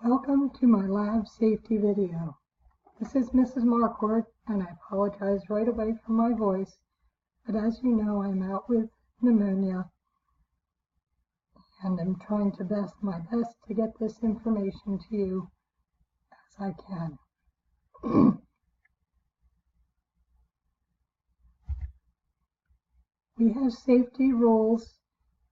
Welcome to my lab safety video. This is Mrs. Marquardt, and I apologize right away for my voice, but as you know, I'm out with pneumonia, and I'm trying my best to get this information to you as I can. We have safety rules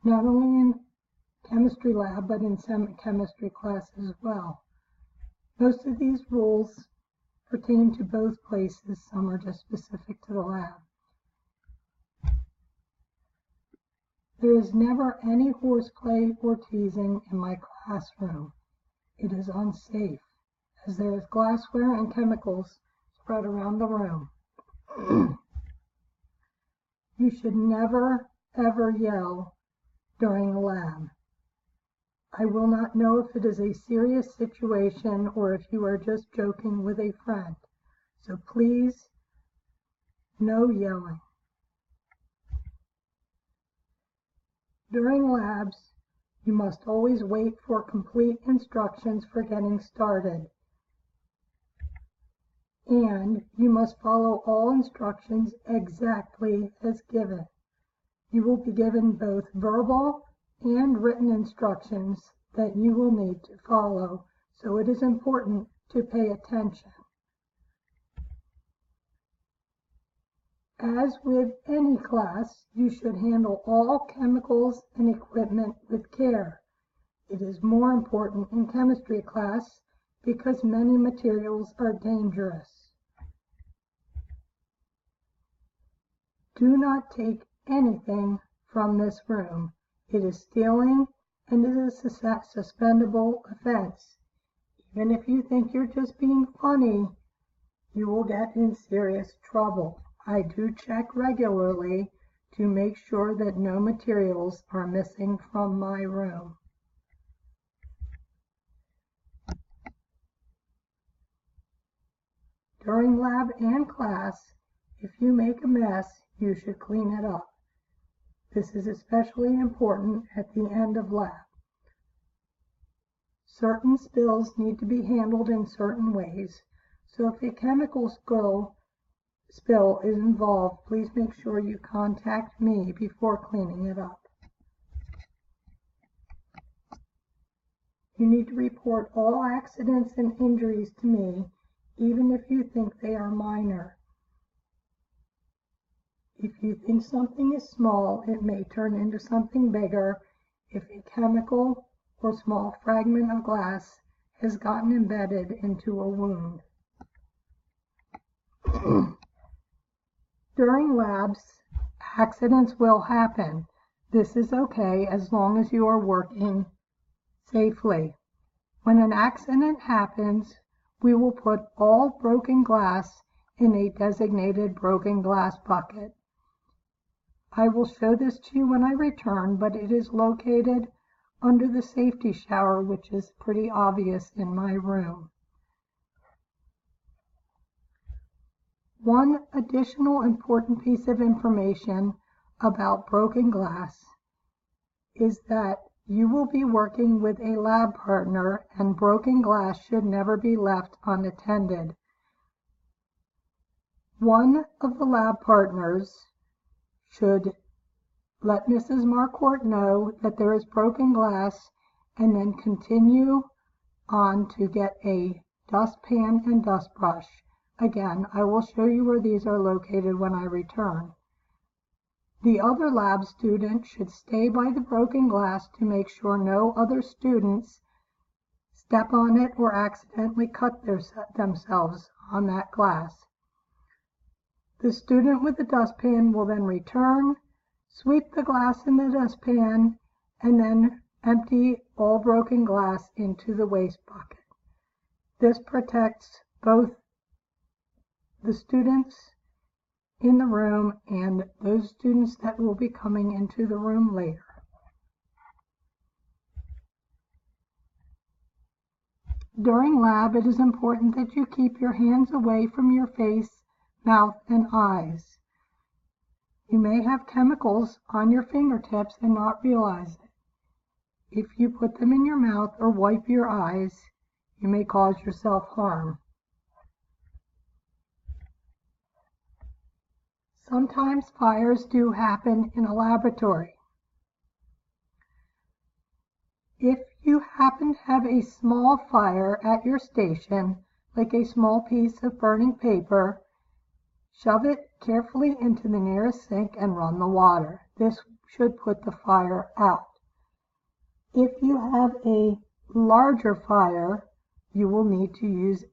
not only in chemistry lab, but in some chemistry classes as well. Most of these rules pertain to both places. Some are just specific to the lab. There is never any horseplay or teasing in my classroom. It is unsafe, as there is glassware and chemicals spread around the room. You should never, ever yell during a lab. I will not know if it is a serious situation or if you are just joking with a friend. So please, no yelling. During labs, you must always wait for complete instructions for getting started. And you must follow all instructions exactly as given. You will be given both verbal and written instructions that you will need to follow, so it is important to pay attention. As with any class, you should handle all chemicals and equipment with care. It is more important in chemistry class because many materials are dangerous. Do not take anything from this room. It is stealing, and it is a suspendable offense. Even if you think you're just being funny, you will get in serious trouble. I do check regularly to make sure that no materials are missing from my room. During lab and class, if you make a mess, you should clean it up. This is especially important at the end of lab. Certain spills need to be handled in certain ways, so if a chemical spill is involved, please make sure you contact me before cleaning it up. You need to report all accidents and injuries to me, even if you think they are minor. If you think something is small, it may turn into something bigger if a chemical or small fragment of glass has gotten embedded into a wound. During labs, accidents will happen. This is okay as long as you are working safely. When an accident happens, we will put all broken glass in a designated broken glass bucket. I will show this to you when I return, but it is located under the safety shower, which is pretty obvious in my room. One additional important piece of information about broken glass is that you will be working with a lab partner, and broken glass should never be left unattended. One of the lab partners should let Mrs. Marquardt know that there is broken glass, and then continue on to get a dustpan and dust brush. Again, I will show you where these are located when I return. The other lab student should stay by the broken glass to make sure no other students step on it or accidentally cut themselves on that glass. The student with the dustpan will then return, sweep the glass in the dustpan, and then empty all broken glass into the waste bucket. This protects both the students in the room and those students that will be coming into the room later. During lab, it is important that you keep your hands away from your face, mouth, and eyes. You may have chemicals on your fingertips and not realize it. If you put them in your mouth or wipe your eyes, You may cause yourself harm. Sometimes fires do happen in a laboratory. If you happen to have a small fire at your station, like a small piece of burning paper, shove it carefully into the nearest sink and run the water. This should put the fire out. If you have a larger fire, you will need to use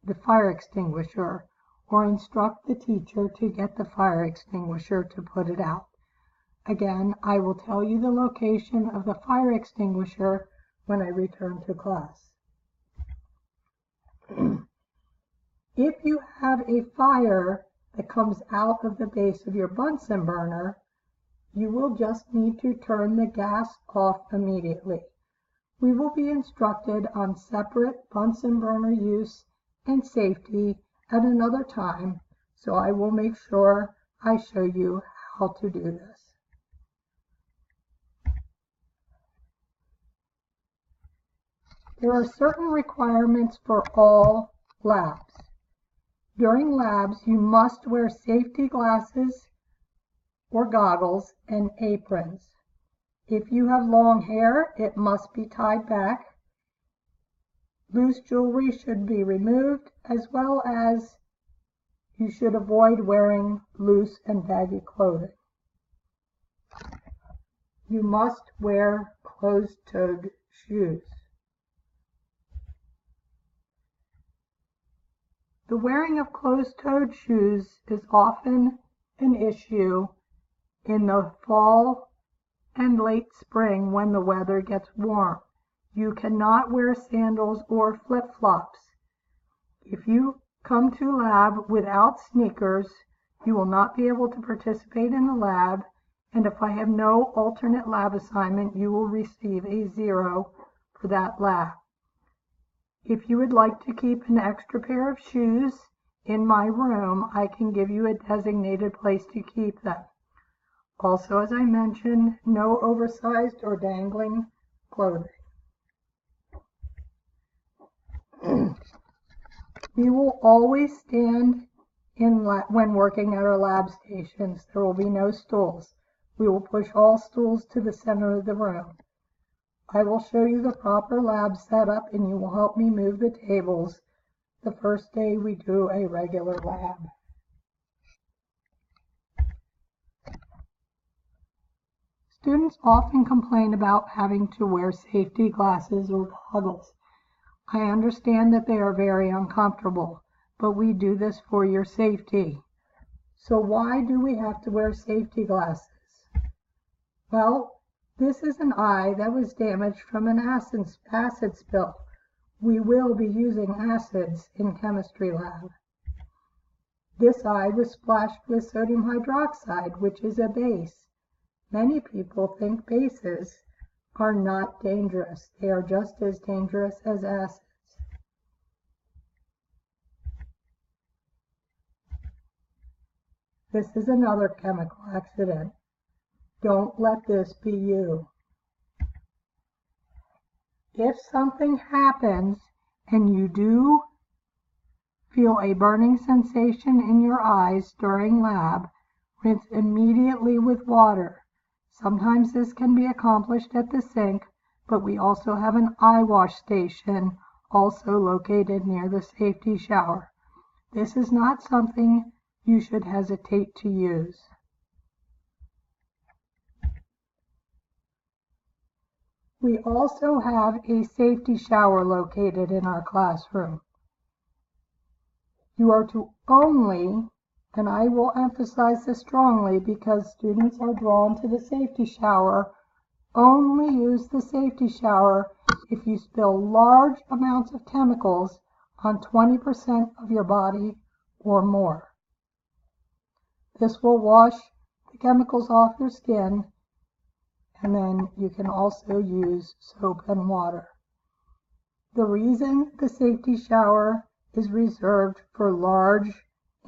the fire extinguisher or instruct the teacher to get the fire extinguisher to put it out. Again, I will tell you the location of the fire extinguisher when I return to class. If you have a fire that comes out of the base of your Bunsen burner, you will just need to turn the gas off immediately. We will be instructed on separate Bunsen burner use and safety at another time, so I will make sure I show you how to do this. There are certain requirements for all labs. During labs, you must wear safety glasses or goggles and aprons. If you have long hair, it must be tied back. Loose jewelry should be removed, as well as you should avoid wearing loose and baggy clothing. You must wear closed-toed shoes. The wearing of closed-toed shoes is often an issue in the fall and late spring when the weather gets warm. You cannot wear sandals or flip-flops. If you come to lab without sneakers, you will not be able to participate in the lab, and if I have no alternate lab assignment, you will receive a 0 for that lab. If you would like to keep an extra pair of shoes in my room, I can give you a designated place to keep them. Also, as I mentioned, no oversized or dangling clothing. We will always stand when working at our lab stations. There will be no stools. We will push all stools to the center of the room. I will show you the proper lab setup, and you will help me move the tables the first day we do a regular lab. Students often complain about having to wear safety glasses or goggles. I understand that they are very uncomfortable, but we do this for your safety. So why do we have to wear safety glasses? Well, this is an eye that was damaged from an acid spill. We will be using acids in chemistry lab. This eye was splashed with sodium hydroxide, which is a base. Many people think bases are not dangerous. They are just as dangerous as acids. This is another chemical accident. Don't let this be you. If something happens and you do feel a burning sensation in your eyes during lab, rinse immediately with water. Sometimes this can be accomplished at the sink, but we also have an eye wash station also located near the safety shower. This is not something you should hesitate to use. We also have a safety shower located in our classroom. You are to only, and I will emphasize this strongly because students are drawn to the safety shower, only use the safety shower if you spill large amounts of chemicals on 20% of your body or more. This will wash the chemicals off your skin, and then you can also use soap and water. The reason the safety shower is reserved for large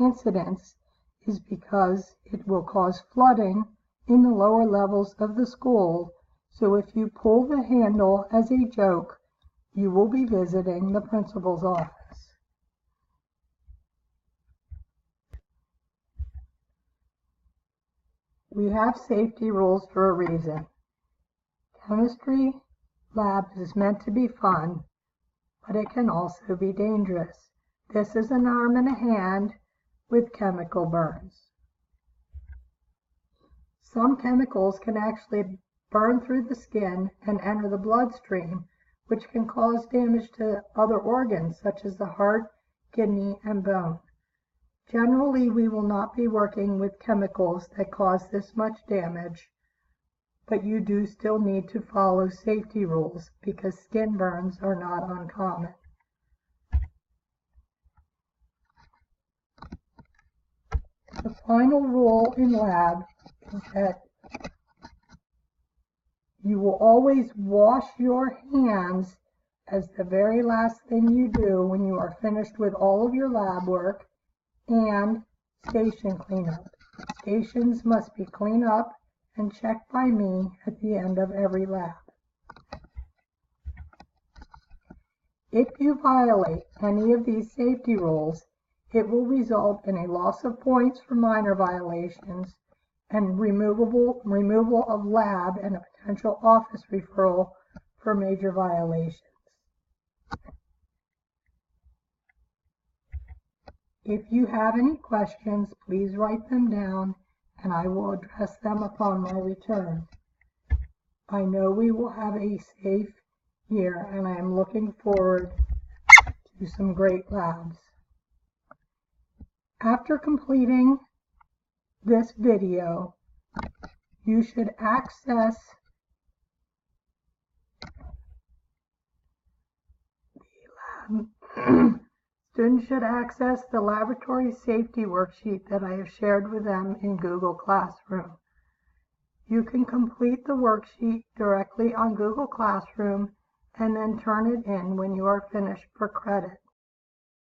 incidents is because it will cause flooding in the lower levels of the school. So if you pull the handle as a joke, you will be visiting the principal's office. We have safety rules for a reason. Chemistry lab is meant to be fun, but it can also be dangerous. This is an arm and a hand with chemical burns. Some chemicals can actually burn through the skin and enter the bloodstream, which can cause damage to other organs such as the heart, kidney, and bone. Generally, we will not be working with chemicals that cause this much damage, but you do still need to follow safety rules because skin burns are not uncommon. The final rule in lab is that you will always wash your hands as the very last thing you do when you are finished with all of your lab work and station cleanup. Stations must be cleaned up and checked by me at the end of every lab. If you violate any of these safety rules, it will result in a loss of points for minor violations and removal of lab and a potential office referral for major violations. If you have any questions, please write them down and I will address them upon my return. I know we will have a safe year and I am looking forward to some great labs. After completing this video, you should access the lab. Students should access the laboratory safety worksheet that I have shared with them in Google Classroom. You can complete the worksheet directly on Google Classroom and then turn it in when you are finished for credit.